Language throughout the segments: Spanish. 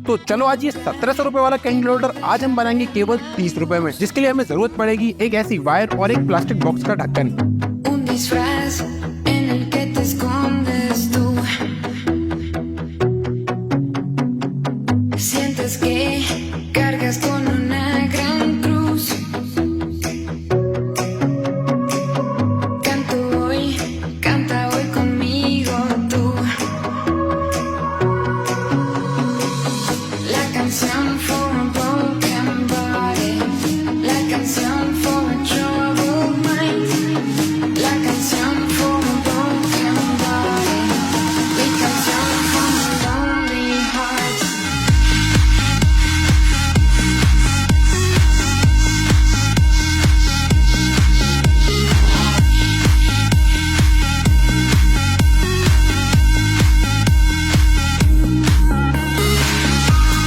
तो चलो आज ये 1700 वाला कैंडल होल्डर आज हम बनाएंगे केवल 30 रुपए में, जिसके लिए हमें जरूरत पड़ेगी एक ऐसी वायर और एक प्लास्टिक बॉक्स का ढक्कन। Un disfraz en el que te escondes tú. Sientes que cargas con una gran cruz. Canta hoy conmigo tú. La canción for a broken body. La canción for a troubled mind. La canción for a broken body. Mi canción for a lonely heart.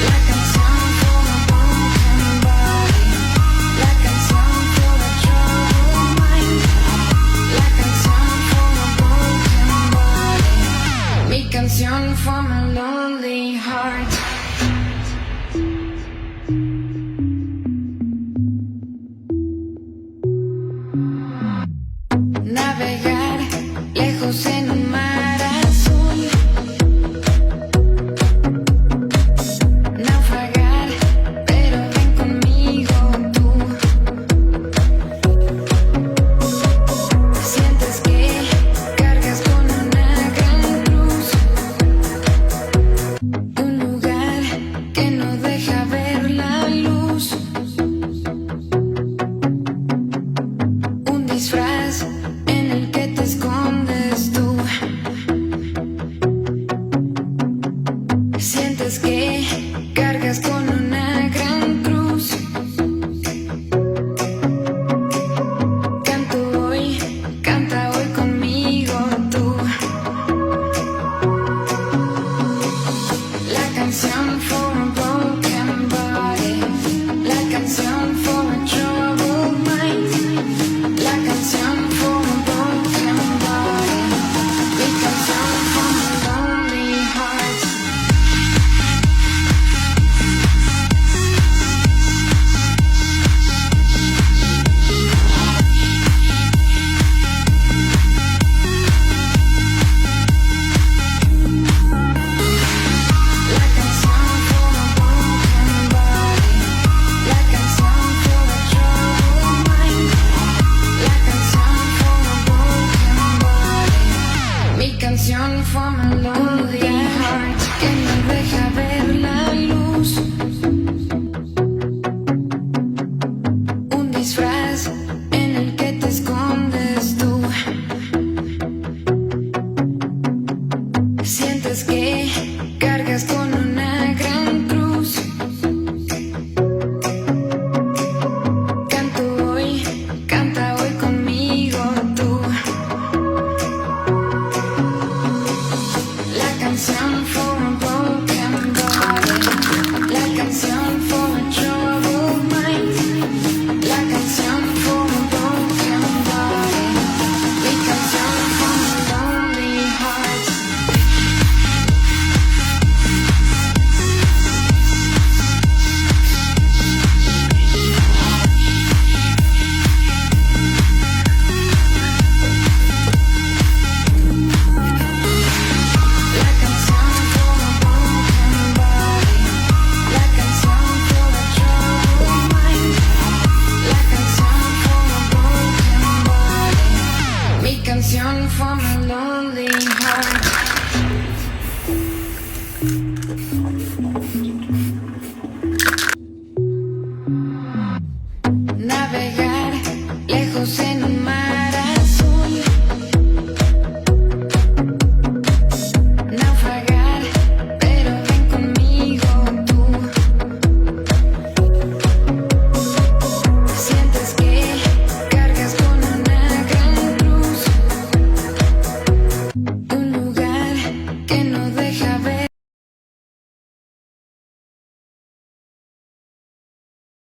La canción for a broken body. La canción for a troubled mind. La canción for a broken body. Mi canción for a lonely heart. Navegar lejos en un mar azul. Naufragar, pero ven conmigo tú. Sientes que cargas con una gran cruz. Un lugar que no deja ver la luz. Un disfraz en el que te escondes tú. Sientes que cargas con una